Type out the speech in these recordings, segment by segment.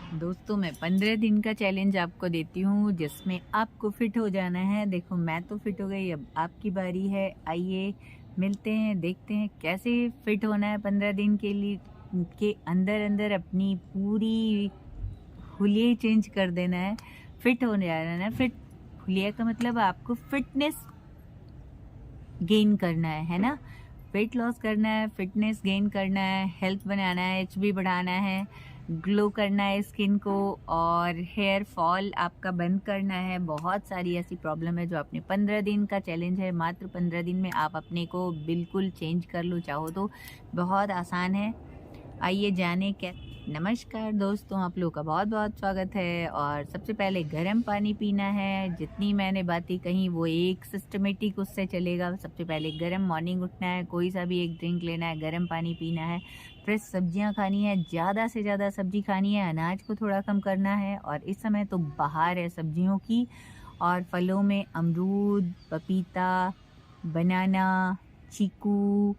दोस्तों मैं 15 दिन का चैलेंज आपको देती हूँ जिसमें आपको फिट हो जाना है। देखो मैं तो फिट हो गई, अब आपकी बारी है। आइए मिलते हैं, देखते हैं कैसे फिट होना है। 15 दिन के लिए के अंदर अंदर अपनी पूरी हुलिया चेंज कर देना है, फिट होने जाना है। फिट हुलिया का मतलब आपको फिटनेस गेन करना है ना। वेट लॉस करना है, फिटनेस गेन करना है, हेल्थ बनाना है, एचबी बढ़ाना है, ग्लो करना है स्किन को, और हेयर फॉल आपका बंद करना है। बहुत सारी ऐसी प्रॉब्लम है जो अपने 15 दिन का चैलेंज है। मात्र 15 दिन में आप अपने को बिल्कुल चेंज कर लो चाहो तो। बहुत आसान है, आइए जाने क्या। नमस्कार दोस्तों, आप लोगों का बहुत बहुत स्वागत है। और सबसे पहले गर्म पानी पीना है। जितनी मैंने बातें कही वो एक सिस्टमेटिक उससे चलेगा। सबसे पहले गर्म मॉर्निंग उठना है, कोई सा भी एक ड्रिंक लेना है, गर्म पानी पीना है, फ्रेश सब्जियां खानी है, ज़्यादा से ज़्यादा सब्जी खानी है, अनाज को थोड़ा कम करना है। और इस समय तो बाहर है सब्जियों की। और फलों में अमरूद, पपीता, बनाना, चीकू,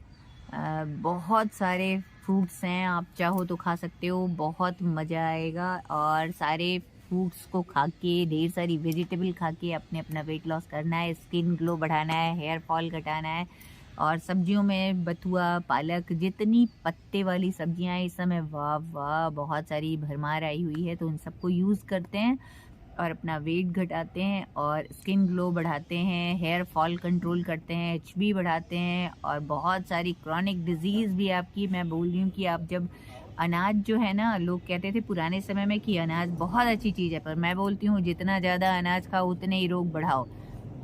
बहुत सारे फ्रूट्स हैं, आप चाहो तो खा सकते हो, बहुत मज़ा आएगा। और सारे फ्रूट्स को खा के, ढेर सारी वेजिटेबल खा के अपने अपना वेट लॉस करना है, स्किन ग्लो बढ़ाना है, हेयर फॉल घटाना है। और सब्जियों में बथुआ, पालक, जितनी पत्ते वाली सब्जियां हैं इस समय, वाह वाह बहुत सारी भरमार आई हुई है, तो उन सबको यूज़ करते हैं और अपना वेट घटाते हैं और स्किन ग्लो बढ़ाते हैं, हेयर फॉल कंट्रोल करते हैं, एचबी बढ़ाते हैं। और बहुत सारी क्रॉनिक डिजीज़ भी आपकी, मैं बोल रही हूँ कि आप जब अनाज जो है ना, लोग कहते थे पुराने समय में कि अनाज बहुत अच्छी चीज़ है, पर मैं बोलती हूँ जितना ज़्यादा अनाज खाओ उतने ही रोग बढ़ाओ।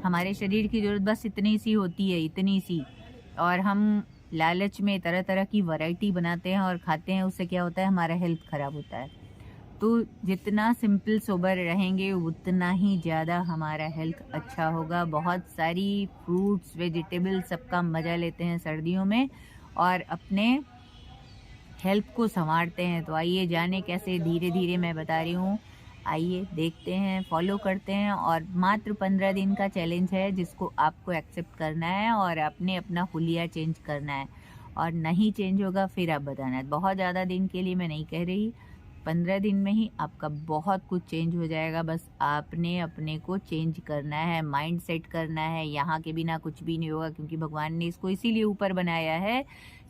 हमारे शरीर की ज़रूरत बस इतनी सी होती है, इतनी सी। और हम लालच में तरह तरह की वैरायटी बनाते हैं और खाते हैं, उससे क्या होता है, हमारा हेल्थ ख़राब होता है। तो जितना सिंपल सोबर रहेंगे उतना ही ज़्यादा हमारा हेल्थ अच्छा होगा। बहुत सारी फ्रूट्स, वेजिटेबल, सबका मज़ा लेते हैं सर्दियों में और अपने हेल्थ को संवारते हैं। तो आइए जाने कैसे, धीरे धीरे मैं बता रही हूँ। आइए देखते हैं, फॉलो करते हैं। और मात्र 15 दिन का चैलेंज है जिसको आपको एक्सेप्ट करना है और आपने अपना हुलिया चेंज करना है। और नहीं चेंज होगा फिर आप बताना है। बहुत ज़्यादा दिन के लिए मैं नहीं कह रही, 15 दिन में ही आपका बहुत कुछ चेंज हो जाएगा। बस आपने अपने को चेंज करना है, माइंड सेट करना है। यहाँ के बिना कुछ भी नहीं होगा, क्योंकि भगवान ने इसको इसीलिए ऊपर बनाया है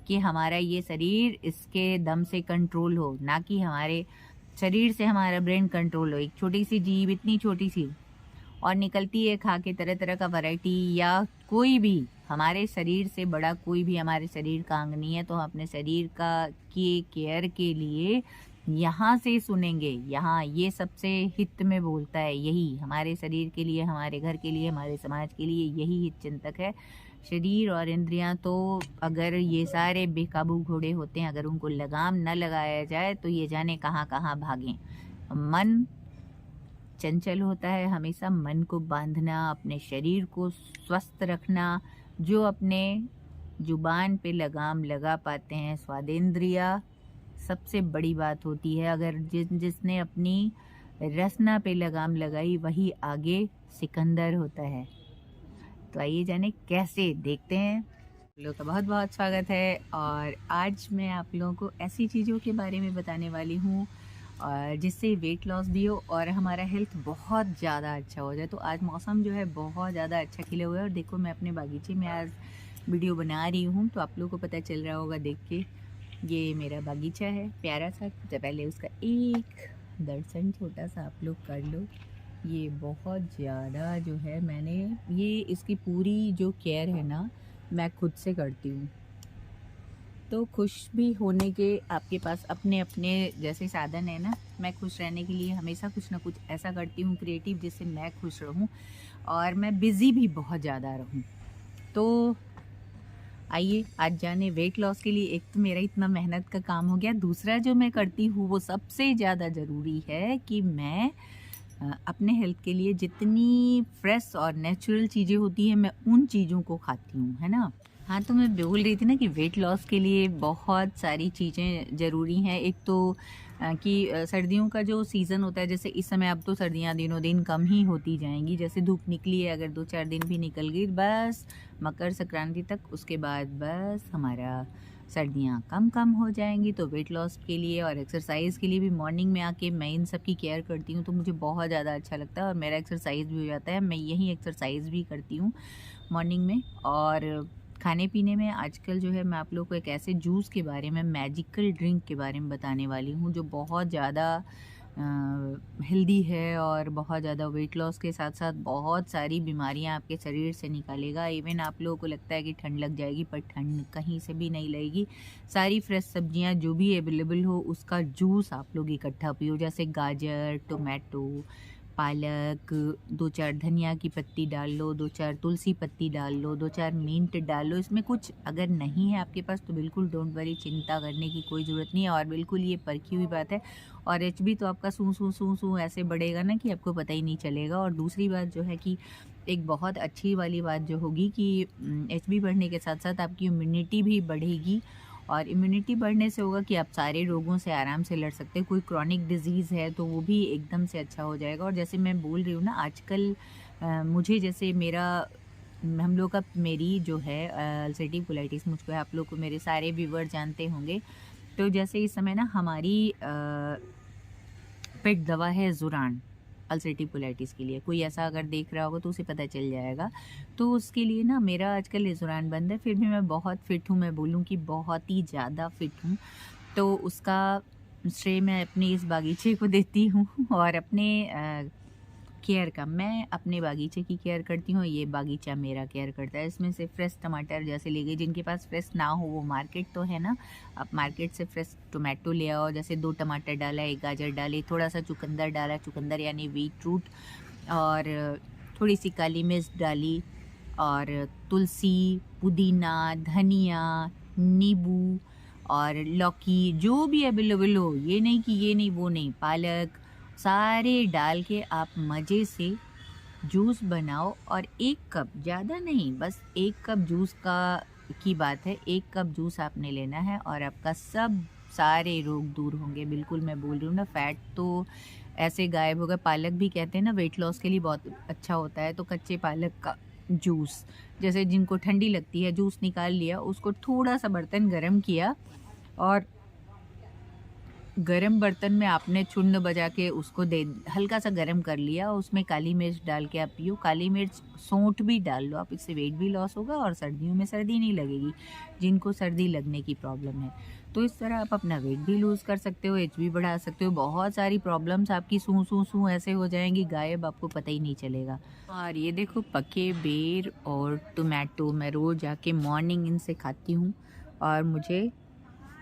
कि हमारा ये शरीर इसके दम से कंट्रोल हो, ना कि हमारे शरीर से हमारा ब्रेन कंट्रोल हो। एक छोटी सी जीभ, इतनी छोटी सी, और निकलती है खा के तरह तरह का वैरायटी। या कोई भी हमारे शरीर से बड़ा कोई भी हमारे शरीर का अंग नहीं है। तो हम अपने शरीर का की केयर के लिए यहाँ से सुनेंगे। यहाँ ये सबसे हित में बोलता है, यही हमारे शरीर के लिए, हमारे घर के लिए, हमारे समाज के लिए यही हित चिंतक है। शरीर और इंद्रियां तो अगर ये सारे बेकाबू घोड़े होते हैं, अगर उनको लगाम न लगाया जाए तो ये जाने कहाँ कहाँ भागें। मन चंचल होता है, हमेशा मन को बांधना, अपने शरीर को स्वस्थ रखना। जो अपने जुबान पे लगाम लगा पाते हैं, स्वादेंद्रिया सबसे बड़ी बात होती है। अगर जिसने अपनी रसना पे लगाम लगाई वही आगे सिकंदर होता है। तो आइए जाने कैसे, देखते हैं। आप लोगों का बहुत बहुत स्वागत है। और आज मैं आप लोगों को ऐसी चीज़ों के बारे में बताने वाली हूँ और जिससे वेट लॉस भी हो और हमारा हेल्थ बहुत ज़्यादा अच्छा हो जाए। तो आज मौसम जो है बहुत ज़्यादा अच्छा खिले हुआ है। और देखो मैं अपने बागीचे में आज वीडियो बना रही हूँ, तो आप लोगों को पता चल रहा होगा देख के। ये मेरा बागीचा है प्यारा सा, तो पहले उसका एक दर्शन छोटा सा आप लोग कर लो। ये बहुत ज़्यादा जो है, मैंने ये इसकी पूरी जो केयर है ना, मैं खुद से करती हूँ। तो खुश भी होने के आपके पास अपने अपने जैसे साधन है ना। मैं खुश रहने के लिए हमेशा कुछ ना कुछ ऐसा करती हूँ क्रिएटिव, जिससे मैं खुश रहूँ और मैं बिज़ी भी बहुत ज़्यादा रहूँ। तो आइए आज जाने वेट लॉस के लिए। एक तो मेरा इतना मेहनत का काम हो गया, दूसरा जो मैं करती हूँ वो सबसे ज़्यादा ज़रूरी है कि मैं अपने हेल्थ के लिए जितनी फ्रेश और नेचुरल चीज़ें होती हैं मैं उन चीज़ों को खाती हूँ, है ना। हाँ, तो मैं बोल रही थी ना कि वेट लॉस के लिए बहुत सारी चीज़ें ज़रूरी हैं। एक तो कि सर्दियों का जो सीज़न होता है, जैसे इस समय अब तो सर्दियाँ दिनों दिन कम ही होती जाएंगी। जैसे धूप निकली है, अगर 2-4 दिन भी निकल गई बस मकर संक्रांति तक, उसके बाद बस हमारा सर्दियाँ कम हो जाएंगी। तो वेट लॉस के लिए और एक्सरसाइज के लिए भी मॉर्निंग में आके मैं इन सब की केयर करती हूँ, तो मुझे बहुत ज़्यादा अच्छा लगता है और मेरा एक्सरसाइज भी हो जाता है। मैं यही एक्सरसाइज भी करती हूँ मॉर्निंग में। और खाने पीने में आजकल जो है मैं आप लोग को एक ऐसे जूस के बारे में, मैजिकल ड्रिंक के बारे में बताने वाली हूँ जो बहुत ज़्यादा हेल्दी है और बहुत ज़्यादा वेट लॉस के साथ साथ बहुत सारी बीमारियां आपके शरीर से निकालेगा। इवन आप लोगों को लगता है कि ठंड लग जाएगी, पर ठंड कहीं से भी नहीं लगेगी। सारी फ्रेश सब्जियां जो भी अवेलेबल हो उसका जूस आप लोग इकट्ठा पियो, जैसे गाजर, टोमेटो, पालक, 2-4 धनिया की पत्ती डाल लो, 2-4 तुलसी पत्ती डाल लो, 2-4 मिंट डाल लो। इसमें कुछ अगर नहीं है आपके पास तो बिल्कुल डोंट वरी, चिंता करने की कोई ज़रूरत नहीं है और बिल्कुल ये परखी हुई बात है। और एचबी तो आपका सूं सूं सूं सूं ऐसे बढ़ेगा ना कि आपको पता ही नहीं चलेगा। और दूसरी बात जो है कि एक बहुत अच्छी वाली बात जो होगी कि एचबी बढ़ने के साथ साथ आपकी इम्यूनिटी भी बढ़ेगी और इम्यूनिटी बढ़ने से होगा कि आप सारे रोगों से आराम से लड़ सकते हैं। कोई क्रॉनिक डिजीज़ है तो वो भी एकदम से अच्छा हो जाएगा। और जैसे मैं बोल रही हूँ ना, आजकल मुझे जैसे हम लोग का मेरी जो है अल्सरेटिव कोलाइटिस, मुझको आप लोग को मेरे सारे व्यूअर जानते होंगे। तो जैसे इस समय ना हमारी पेट दवा है ज़ुरान, अल्सरेटिव कोलाइटिस के लिए। कोई ऐसा अगर देख रहा होगा तो उसे पता चल जाएगा। तो उसके लिए ना मेरा आजकल ज़ुरान बंद है, फिर भी मैं बहुत फिट हूँ। मैं बोलूँ कि बहुत ही ज़्यादा फिट हूँ। तो उसका श्रेय मैं अपने इस बागीचे को देती हूँ और अपने केयर का। मैं अपने बागीचे की केयर करती हूँ, ये बागीचा मेरा केयर करता है। इसमें से फ्रेश टमाटर जैसे ले गए, जिनके पास फ्रेश ना हो वो मार्केट तो है ना, आप मार्केट से फ्रेश टोमेटो ले आओ। जैसे 2 टमाटर डाला, 1 गाजर डाली, थोड़ा सा चुकंदर डाला, चुकंदर यानी बीट रूट, और थोड़ी सी काली मिर्च डाली, और तुलसी, पुदीना, धनिया, नींबू और लौकी जो भी अवेलेबल हो, ये नहीं कि ये नहीं वो नहीं, पालक, सारे डाल के आप मज़े से जूस बनाओ। और 1 कप, ज़्यादा नहीं, बस 1 कप जूस की बात है। 1 कप जूस आपने लेना है और आपका सारे रोग दूर होंगे। बिल्कुल मैं बोल रही हूँ ना, फैट तो ऐसे गायब होगा। पालक भी कहते हैं ना वेट लॉस के लिए बहुत अच्छा होता है, तो कच्चे पालक का जूस, जैसे जिनको ठंडी लगती है, जूस निकाल लिया, उसको थोड़ा सा बर्तन गरम किया और गरम बर्तन में आपने चूर्ण बजा के उसको हल्का सा गरम कर लिया, उसमें काली मिर्च डाल के आप पियो। काली मिर्च, सौंठ भी डाल लो आप, इससे वेट भी लॉस होगा और सर्दियों में सर्दी नहीं लगेगी, जिनको सर्दी लगने की प्रॉब्लम है। तो इस तरह आप अपना वेट भी लूज़ कर सकते हो, एच भी बढ़ा सकते हो। बहुत सारी प्रॉब्लम्स आपकी सूं सूं सूं ऐसे हो जाएंगी गायब, आपको पता ही नहीं चलेगा। और ये देखो पके बेर और टोमेटो, मैं रोज़ जाके मॉर्निंग इनसे खाती हूँ और मुझे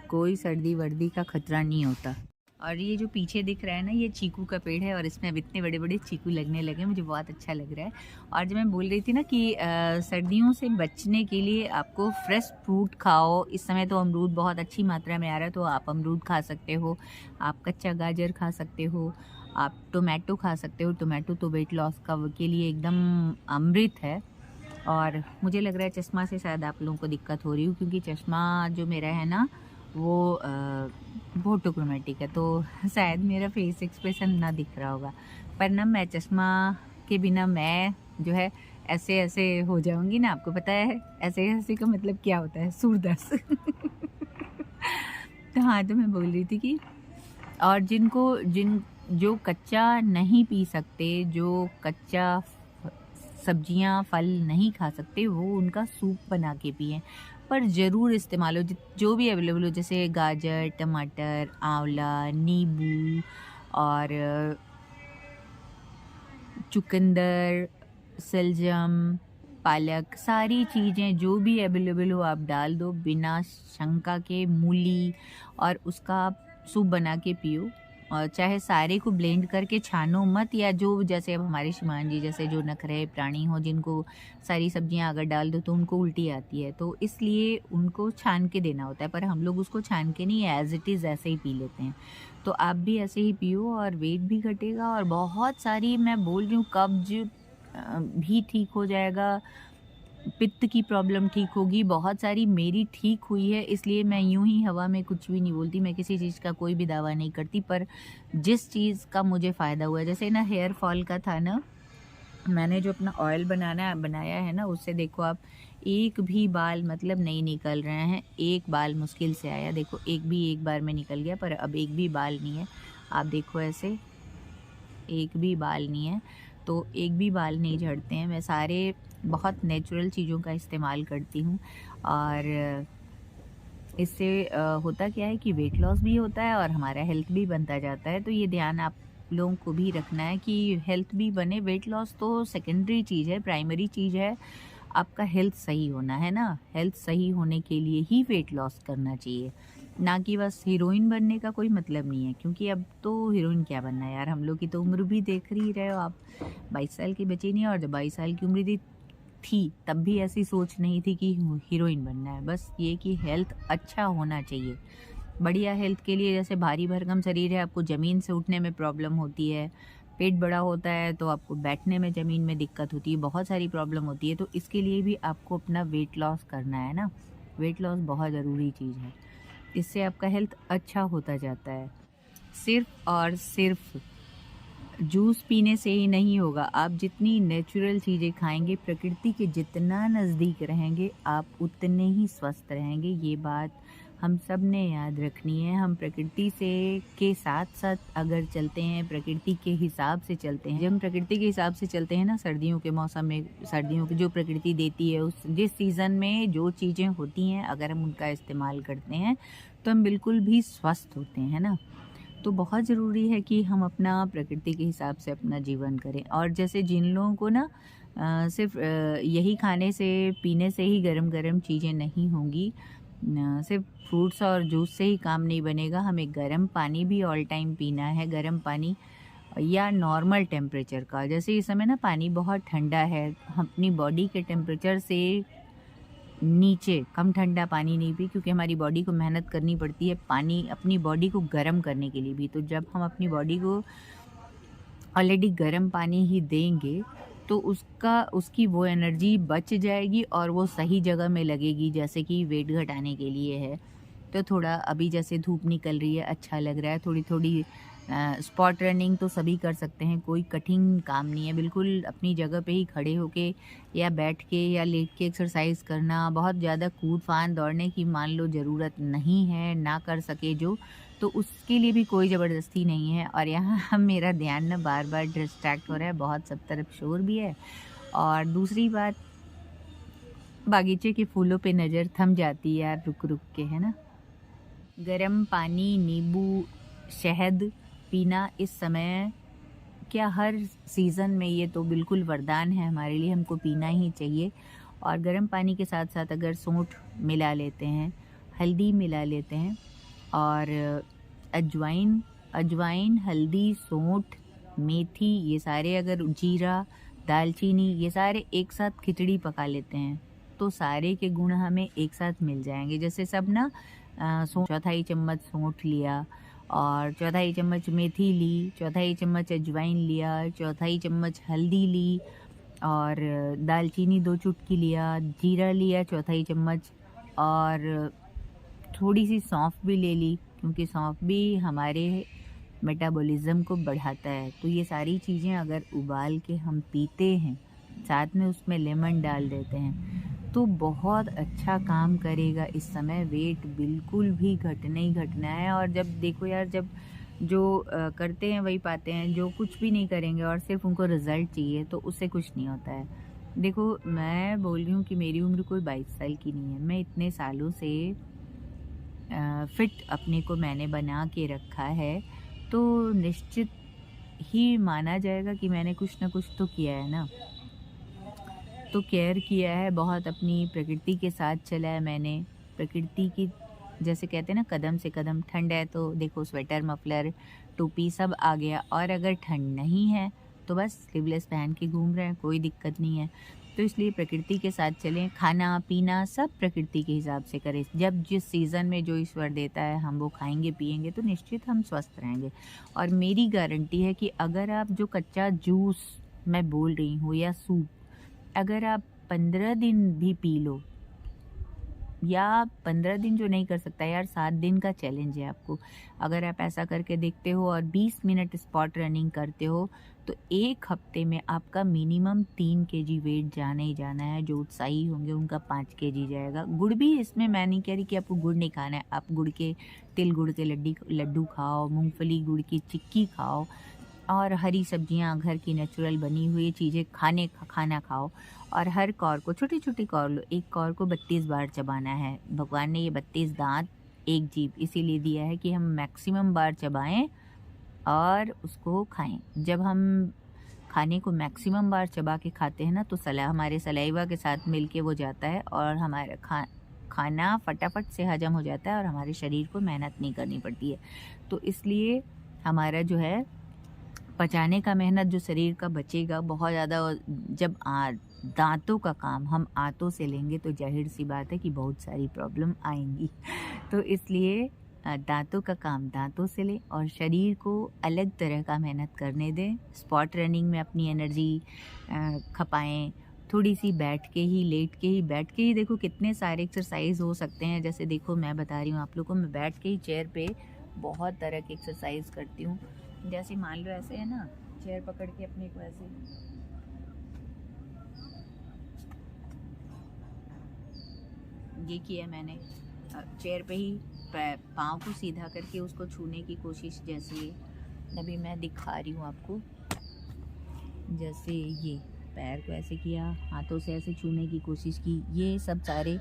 कोई सर्दी वर्दी का खतरा नहीं होता। और ये जो पीछे दिख रहा है ना, ये चीकू का पेड़ है और इसमें अब इतने बड़े बड़े चीकू लगने लगे, मुझे बहुत अच्छा लग रहा है। और जब मैं बोल रही थी ना कि सर्दियों से बचने के लिए आपको फ्रेश फ्रूट खाओ। इस समय तो अमरूद बहुत अच्छी मात्रा में आ रहा है, तो आप अमरूद खा सकते हो, आप कच्चा गाजर खा सकते हो, आप टोमेटो खा सकते हो। टोमेटो तो वेट लॉस के लिए एकदम अमृत है। और मुझे लग रहा है चश्मा से शायद आप लोगों को दिक्कत हो रही हो, क्योंकि चश्मा जो मेरा है ना वो फोटोक्रोमेटिक है, तो शायद मेरा फेस एक्सप्रेशन ना दिख रहा होगा। पर ना मैं चश्मा के बिना मैं जो है ऐसे ऐसे हो जाऊंगी ना, आपको पता है ऐसे ऐसे का मतलब क्या होता है, सूरदस। तो हाँ, तो मैं बोल रही थी कि और जो कच्चा नहीं पी सकते, जो कच्चा सब्जियां फल नहीं खा सकते, वो उनका सूप बना के पिए। पर ज़रूर इस्तेमाल हो जो भी अवेलेबल हो, जैसे गाजर, टमाटर, आंवला, नींबू और चुकंदर, सलजम, पालक, सारी चीज़ें जो भी अवेलेबल हो आप डाल दो बिना शंका के। मूली, और उसका आप सूप बना के पियो। और चाहे सारे को ब्लेंड करके छानो मत, या जो जैसे अब हमारे श्रीमान जी जैसे जो नखरे प्राणी हो, जिनको सारी सब्जियां अगर डाल दो तो उनको उल्टी आती है, तो इसलिए उनको छान के देना होता है। पर हम लोग उसको छान के नहीं, एज इट इज़ ऐसे ही पी लेते हैं। तो आप भी ऐसे ही पियो और वेट भी घटेगा और बहुत सारी, मैं बोल रही हूँ, कब्ज भी ठीक हो जाएगा, पित्त की प्रॉब्लम ठीक होगी। बहुत सारी मेरी ठीक हुई है, इसलिए मैं यूं ही हवा में कुछ भी नहीं बोलती। मैं किसी चीज़ का कोई भी दावा नहीं करती, पर जिस चीज़ का मुझे फ़ायदा हुआ है, जैसे ना हेयर फॉल का था ना, मैंने जो अपना ऑयल बनाया है ना, उससे देखो आप एक भी बाल मतलब नहीं निकल रहे हैं। एक बाल मुश्किल से आया, देखो एक बार में निकल गया, पर अब एक भी बाल नहीं है। आप देखो ऐसे एक भी बाल नहीं है, तो एक भी बाल नहीं झड़ते हैं। मैं सारे बहुत नेचुरल चीज़ों का इस्तेमाल करती हूँ और इससे होता क्या है कि वेट लॉस भी होता है और हमारा हेल्थ भी बनता जाता है। तो ये ध्यान आप लोगों को भी रखना है कि हेल्थ भी बने। वेट लॉस तो सेकेंडरी चीज़ है, प्राइमरी चीज़ है आपका हेल्थ सही होना, है ना। हेल्थ सही होने के लिए ही वेट लॉस करना चाहिए, ना कि बस हीरोइन बनने का कोई मतलब नहीं है। क्योंकि अब तो हीरोइन क्या बनना है यार, हम लोग की तो उम्र भी देख ही रहे हो आप, 22 साल की बची नहीं है। और जब 22 साल की उम्र थी तब भी ऐसी सोच नहीं थी कि हीरोइन बनना है। बस ये कि हेल्थ अच्छा होना चाहिए। बढ़िया हेल्थ के लिए, जैसे भारी भरकम शरीर है, आपको ज़मीन से उठने में प्रॉब्लम होती है, पेट बड़ा होता है तो आपको बैठने में ज़मीन में दिक्कत होती है, बहुत सारी प्रॉब्लम होती है। तो इसके लिए भी आपको अपना वेट लॉस करना है ना। वेट लॉस बहुत ज़रूरी चीज़ है, इससे आपका हेल्थ अच्छा होता जाता है। सिर्फ और सिर्फ जूस पीने से ही नहीं होगा। आप जितनी नेचुरल चीज़ें खाएंगे, प्रकृति के जितना नज़दीक रहेंगे, आप उतने ही स्वस्थ रहेंगे। ये बात हम सब ने याद रखनी है। हम प्रकृति से के साथ साथ अगर चलते हैं, प्रकृति के हिसाब से चलते हैं, जब हम प्रकृति के हिसाब से चलते हैं ना, सर्दियों के मौसम में सर्दियों की जो प्रकृति देती है, उस जिस सीज़न में जो चीज़ें होती हैं, अगर हम उनका इस्तेमाल करते हैं तो हम बिल्कुल भी स्वस्थ होते हैं ना। तो बहुत ज़रूरी है कि हम अपना प्रकृति के हिसाब से अपना जीवन करें। और जैसे जिन लोगों को ना सिर्फ यही खाने से पीने से ही गरम गरम चीज़ें नहीं होंगी, सिर्फ फ्रूट्स और जूस से ही काम नहीं बनेगा। हमें गर्म पानी भी ऑल टाइम पीना है, गर्म पानी या नॉर्मल टेम्परेचर का। जैसे इस समय ना पानी बहुत ठंडा है, हम अपनी बॉडी के टेम्परेचर से नीचे कम ठंडा पानी नहीं पी, क्योंकि हमारी बॉडी को मेहनत करनी पड़ती है पानी अपनी बॉडी को गर्म करने के लिए भी। तो जब हम अपनी बॉडी को ऑलरेडी गर्म पानी ही देंगे तो उसकी वो एनर्जी बच जाएगी और वो सही जगह में लगेगी। जैसे कि वेट घटाने के लिए है, तो थोड़ा अभी जैसे धूप निकल रही है, अच्छा लग रहा है, थोड़ी थोड़ी स्पॉट रनिंग तो सभी कर सकते हैं, कोई कठिन काम नहीं है। बिल्कुल अपनी जगह पे ही खड़े होके या बैठ के या लेट के एक्सरसाइज करना, बहुत ज़्यादा कूद फान दौड़ने की मान लो ज़रूरत नहीं है, ना कर सके जो, तो उसके लिए भी कोई ज़बरदस्ती नहीं है। और यहाँ मेरा ध्यान ना बार बार डिस्ट्रैक्ट हो रहा है, बहुत सब तरफ शोर भी है। और दूसरी बात, बागीचे के फूलों पे नज़र थम जाती है यार रुक रुक के, है ना। गर्म पानी, नींबू, शहद पीना इस समय क्या हर सीज़न में, ये तो बिल्कुल वरदान है हमारे लिए, हमको पीना ही चाहिए। और गर्म पानी के साथ साथ अगर सौंठ मिला लेते हैं, हल्दी मिला लेते हैं और अजवाइन, हल्दी, सौंठ, मेथी, ये सारे, अगर जीरा, दालचीनी, ये सारे एक साथ खिचड़ी पका लेते हैं तो सारे के गुण हमें एक साथ मिल जाएंगे। जैसे सब ना चौथाई चम्मच सौंठ लिया और चौथाई चम्मच मेथी ली, चौथाई चम्मच अजवाइन लिया, चौथाई चम्मच हल्दी ली और दालचीनी 2 चुटकी लिया, जीरा लिया चौथाई चम्मच और थोड़ी सी सौंफ भी ले ली, क्योंकि सौंफ भी हमारे मेटाबॉलिज्म को बढ़ाता है। तो ये सारी चीज़ें अगर उबाल के हम पीते हैं, साथ में उसमें लेमन डाल देते हैं, तो बहुत अच्छा काम करेगा। इस समय वेट बिल्कुल भी घटना ही घटना है। और जब देखो यार, जब जो करते हैं वही पाते हैं, जो कुछ भी नहीं करेंगे और सिर्फ उनको रिजल्ट चाहिए तो उससे कुछ नहीं होता है। देखो मैं बोल रही हूँ कि मेरी उम्र कोई 22 साल की नहीं है, मैं इतने सालों से फिट अपने को मैंने बना के रखा है, तो निश्चित ही माना जाएगा कि मैंने कुछ ना कुछ तो किया है ना। तो केयर किया है बहुत, अपनी प्रकृति के साथ चला है मैंने। प्रकृति की, जैसे कहते हैं ना, कदम से कदम। ठंड है तो देखो स्वेटर, मफलर, टोपी सब आ गया। और अगर ठंड नहीं है तो बस स्लीवलेस पहन के घूम रहे हैं, कोई दिक्कत नहीं है। तो इसलिए प्रकृति के साथ चलें, खाना पीना सब प्रकृति के हिसाब से करें। जब जिस सीज़न में जो ईश्वर देता है हम वो खाएंगे पिएंगे तो निश्चित हम स्वस्थ रहेंगे। और मेरी गारंटी है कि अगर आप जो कच्चा जूस मैं बोल रही हूँ या सूप, अगर आप 15 दिन भी पी लो या 15 दिन जो नहीं कर सकता यार, 7 दिन का चैलेंज है आपको। अगर आप ऐसा करके देखते हो और 20 मिनट स्पॉट रनिंग करते हो तो 1 हफ्ते में आपका मिनिमम 3 केजी वेट जाना ही जाना है। जो उत्साही होंगे उनका 5 केजी जाएगा। गुड़ भी इसमें मैं नहीं कह रही कि आपको गुड़ नहीं खाना है, आप गुड़ के तिल गुड़ के लड्डू खाओ, मूंगफली गुड़ की चिक्की खाओ और हरी सब्जियां घर की नेचुरल बनी हुई चीज़ें खाना खाओ। और हर कौर को छोटी छोटी कौर लो, एक कौर को 32 बार चबाना है। भगवान ने ये 32 दांत एक जीभ इसीलिए दिया है कि हम मैक्सिमम बार चबाएं और उसको खाएं। जब हम खाने को मैक्सिमम बार चबा के खाते हैं ना तो हमारे सलाइवा के साथ मिलके वो जाता है और हमारा खाना फटाफट से हजम हो जाता है और हमारे शरीर को मेहनत नहीं करनी पड़ती है। तो इसलिए हमारा जो है पचाने का मेहनत जो शरीर का बचेगा बहुत ज़्यादा। जब दांतों का काम हम आंतों से लेंगे तो जाहिर सी बात है कि बहुत सारी प्रॉब्लम आएंगी। तो इसलिए दांतों का काम दांतों से लें और शरीर को अलग तरह का मेहनत करने दें। स्पॉट रनिंग में अपनी एनर्जी खपाएं। थोड़ी सी बैठ के ही बैठ के ही देखो कितने सारे एक्सरसाइज हो सकते हैं। जैसे देखो मैं बता रही हूँ आप लोगों को, मैं बैठ के ही चेयर पे बहुत तरह की एक्सरसाइज करती हूँ। जैसे मान लो ऐसे है ना, चेयर पकड़ के अपने को ऐसे ये किया मैंने, चेयर पे ही पाँव को सीधा करके उसको छूने की कोशिश। जैसे अभी मैं दिखा रही हूँ आपको, जैसे ये पैर को ऐसे किया, हाथों से ऐसे छूने की कोशिश की। ये सब सारे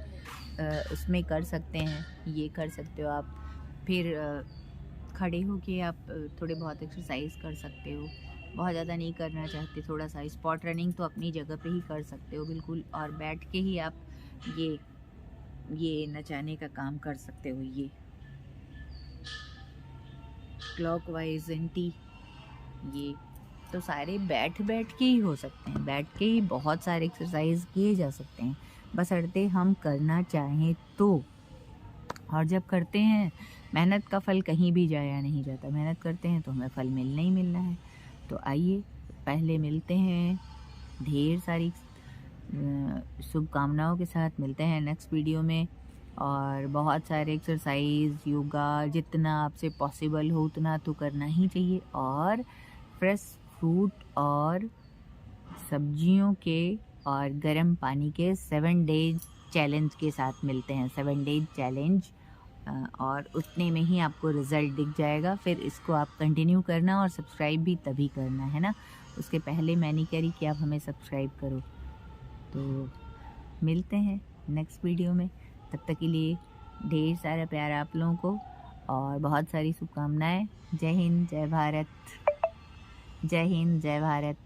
उसमें कर सकते हैं, ये कर सकते हो आप। फिर खड़े हो के आप थोड़े बहुत एक्सरसाइज कर सकते हो। बहुत ज़्यादा नहीं करना चाहते, थोड़ा सा स्पॉट रनिंग तो अपनी जगह पे ही कर सकते हो बिल्कुल। और बैठ के ही आप ये नचाने का काम कर सकते हो। ये क्लॉकवाइज एंटी, ये तो सारे बैठ के ही हो सकते हैं। बैठ के ही बहुत सारे एक्सरसाइज किए जा सकते हैं, बशर्ते हम करना चाहें तो। और जब करते हैं, मेहनत का फल कहीं भी जाया नहीं जाता। मेहनत करते हैं तो हमें फल मिलना ही मिलना है। तो आइए पहले मिलते हैं, ढेर सारी शुभकामनाओं के साथ मिलते हैं नेक्स्ट वीडियो में। और बहुत सारे एक्सरसाइज, योगा, जितना आपसे पॉसिबल हो उतना तो करना ही चाहिए। और फ्रेश फ्रूट और सब्जियों के और गर्म पानी के 7 डेज चैलेंज के साथ मिलते हैं। 7 डेज चैलेंज, और उतने में ही आपको रिज़ल्ट दिख जाएगा। फिर इसको आप कंटिन्यू करना और सब्सक्राइब भी तभी करना है ना, उसके पहले मैं नहीं कह रही कि आप हमें सब्सक्राइब करो। तो मिलते हैं नेक्स्ट वीडियो में, तब तक के लिए ढेर सारा प्यार आप लोगों को और बहुत सारी शुभकामनाएं। जय हिंद, जय भारत। जय हिंद, जय भारत।